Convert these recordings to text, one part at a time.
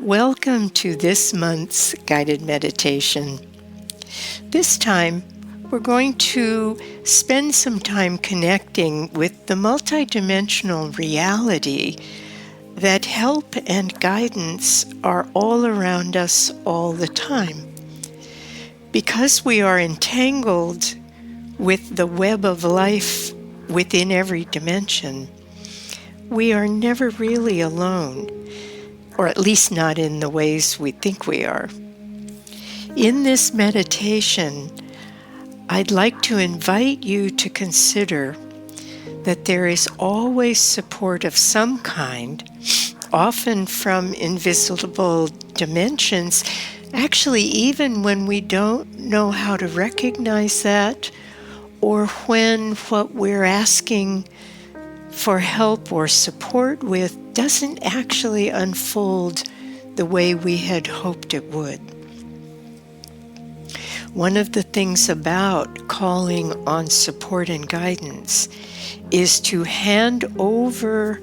Welcome to this month's guided meditation. This time, we're going to spend some time connecting with the multidimensional reality that help and guidance are all around us all the time. Because we are entangled with the web of life within every dimension, we are never really alone, or at least not in the ways we think we are. In this meditation, I'd like to invite you to consider that there is always support of some kind, often from invisible dimensions, actually even when we don't know how to recognize that, or when what we're asking for help or support with doesn't actually unfold the way we had hoped it would. One of the things about calling on support and guidance is to hand over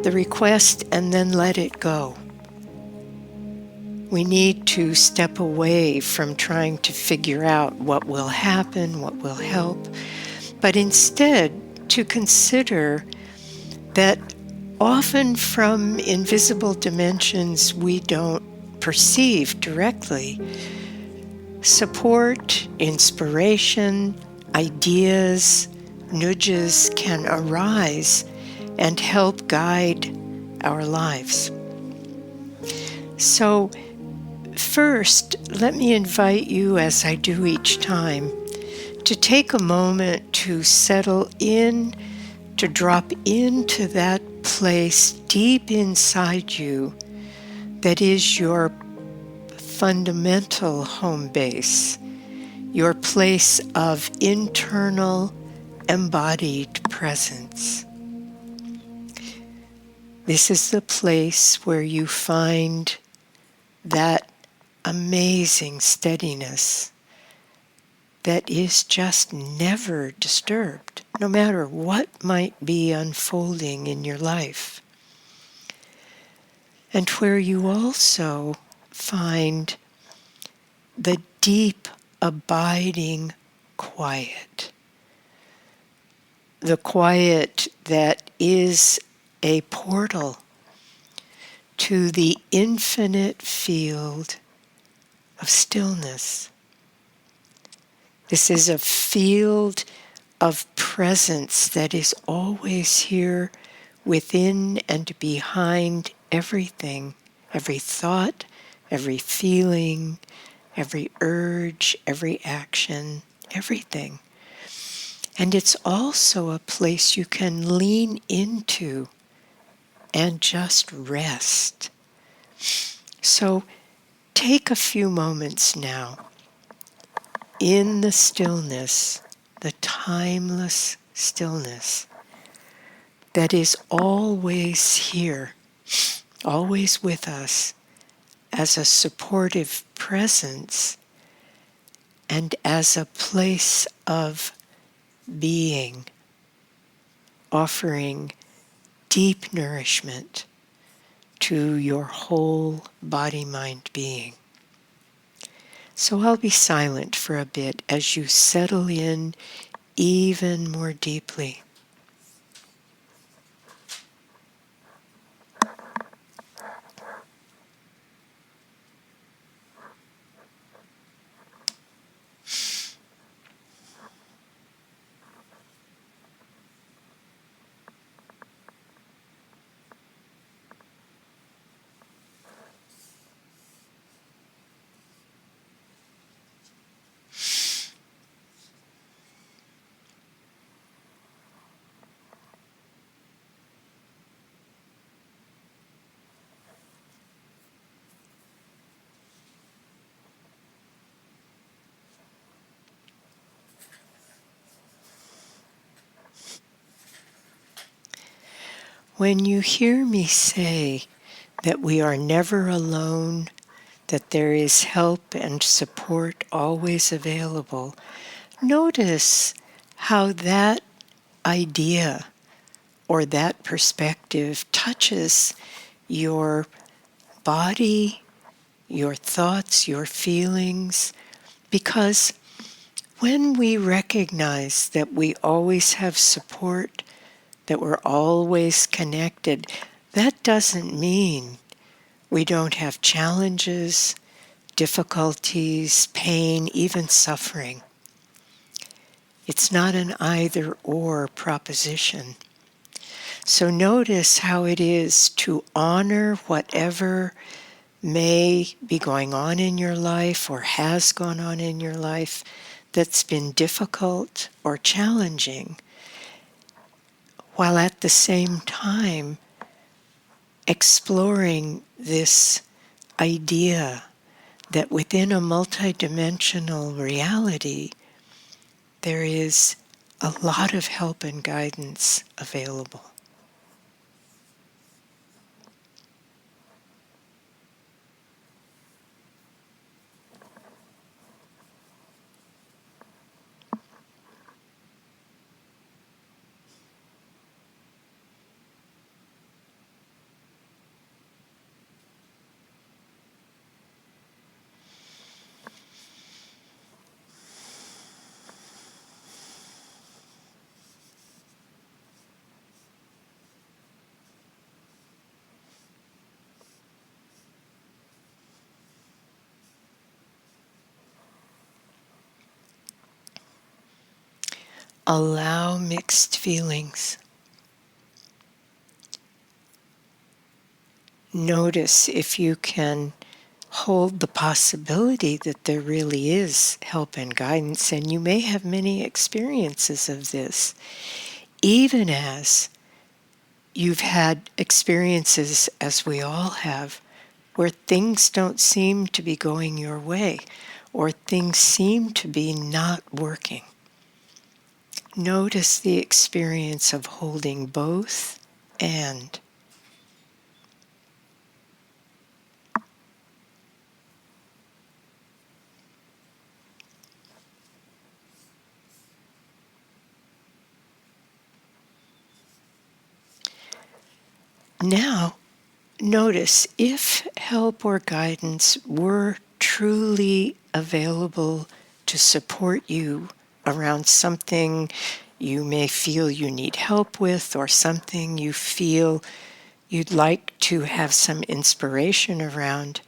the request and then let it go. We need to step away from trying to figure out what will happen, what will help, but instead to consider that often from invisible dimensions we don't perceive directly, support, inspiration, ideas, nudges can arise and help guide our lives. So, first, let me invite you, as I do each time, to take a moment to settle in, to drop into that place deep inside you that is your fundamental home base, your place of internal embodied presence. This is the place where you find that amazing steadiness that is just never disturbed, no matter what might be unfolding in your life. And where you also find the deep, abiding quiet. The quiet that is a portal to the infinite field of stillness. This is a field of presence that is always here within and behind everything, every thought, every feeling, every urge, every action, everything. And it's also a place you can lean into and just rest. So take a few moments now in the stillness, the timeless stillness that is always here, always with us as a supportive presence and as a place of being, offering deep nourishment to your whole body-mind being. So I'll be silent for a bit as you settle in even more deeply. When you hear me say that we are never alone, that there is help and support always available, notice how that idea or that perspective touches your body, your thoughts, your feelings, because when we recognize that we always have support, that we're always connected, that doesn't mean we don't have challenges, difficulties, pain, even suffering. It's not an either-or proposition. So notice how it is to honor whatever may be going on in your life or has gone on in your life that's been difficult or challenging, while at the same time exploring this idea that within a multidimensional reality, there is a lot of help and guidance available. Allow mixed feelings. Notice if you can hold the possibility that there really is help and guidance, and you may have many experiences of this, even as you've had experiences, as we all have, where things don't seem to be going your way, or things seem to be not working. Notice the experience of holding both and. Now, notice if help or guidance were truly available to support you around something you may feel you need help with, or something you feel you'd like to have some inspiration around,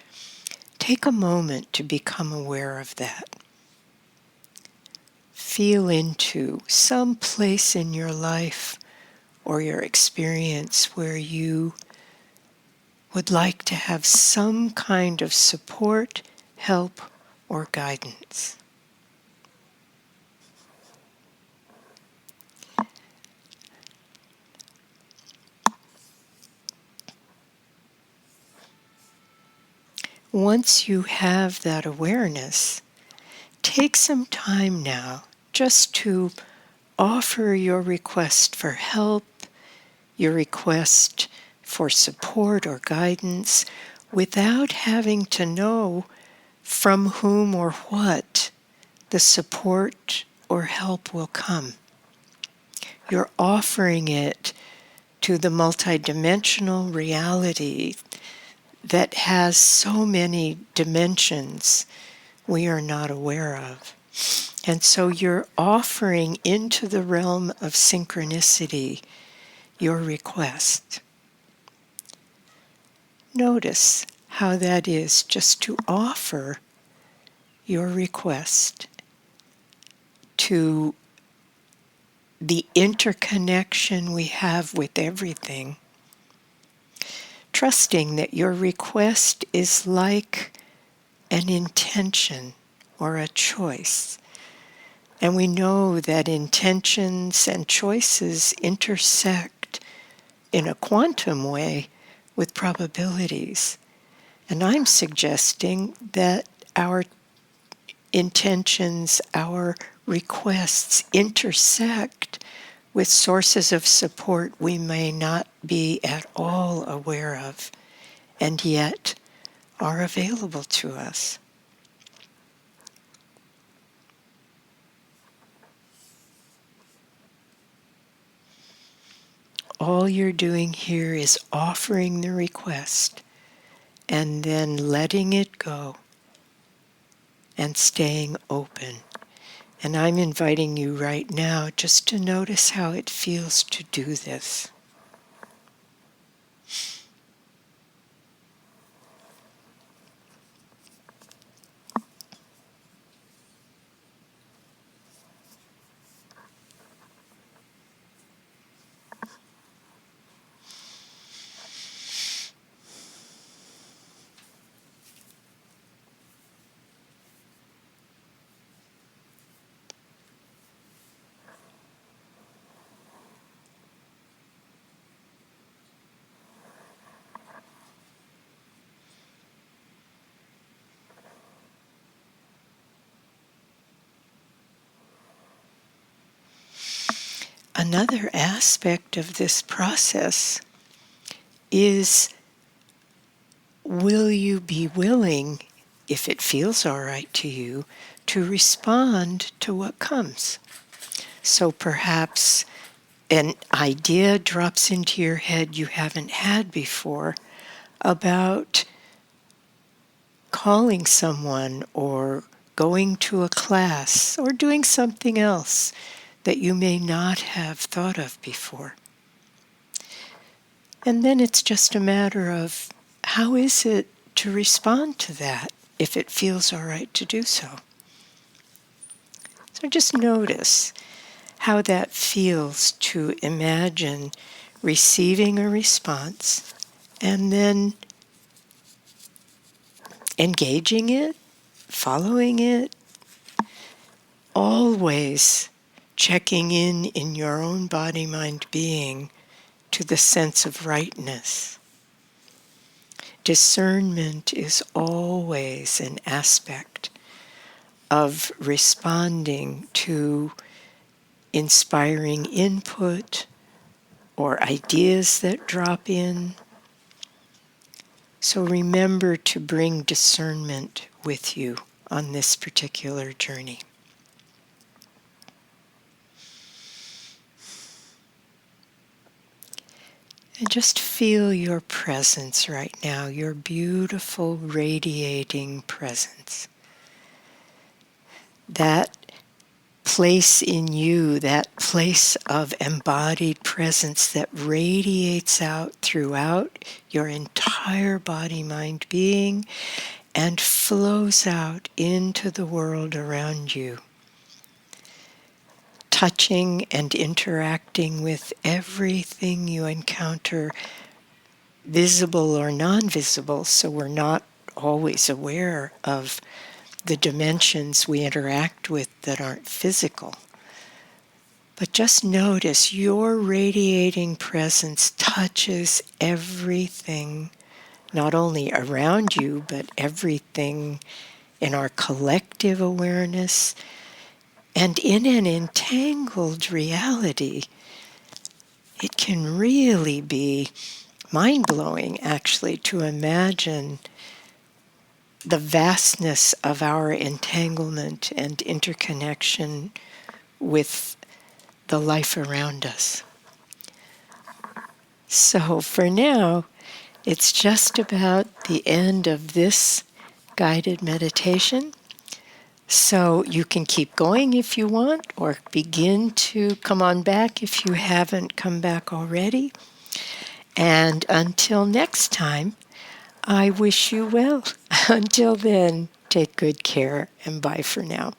take a moment to become aware of that. Feel into some place in your life or your experience where you would like to have some kind of support, help, or guidance. Once you have that awareness, take some time now just to offer your request for help, your request for support or guidance, without having to know from whom or what the support or help will come. You're offering it to the multidimensional reality that has so many dimensions we are not aware of. And so you're offering into the realm of synchronicity your request. Notice how that is just to offer your request to the interconnection we have with everything, trusting that your request is like an intention or a choice. And we know that intentions and choices intersect in a quantum way with probabilities. And I'm suggesting that our intentions, our requests intersect with sources of support we may not be at all aware of, and yet are available to us. All you're doing here is offering the request and then letting it go and staying open. And I'm inviting you right now just to notice how it feels to do this. Another aspect of this process is, will you be willing, if it feels all right to you, to respond to what comes? So perhaps an idea drops into your head you haven't had before about calling someone or going to a class or doing something else that you may not have thought of before. And then it's just a matter of, how is it to respond to that if it feels all right to do so? So just notice how that feels to imagine receiving a response and then engaging it, following it, always checking in your own body, mind, being to the sense of rightness. Discernment is always an aspect of responding to inspiring input or ideas that drop in. So remember to bring discernment with you on this particular journey. And just feel your presence right now, your beautiful radiating presence. That place in you, that place of embodied presence that radiates out throughout your entire body, mind, being, and flows out into the world around you, touching and interacting with everything you encounter, visible or non-visible, so we're not always aware of the dimensions we interact with that aren't physical. But just notice your radiating presence touches everything, not only around you, but everything in our collective awareness. And in an entangled reality, it can really be mind-blowing, actually, to imagine the vastness of our entanglement and interconnection with the life around us. So for now, it's just about the end of this guided meditation. So you can keep going if you want, or begin to come on back if you haven't come back already. And until next time, I wish you well. Until then, take good care and bye for now.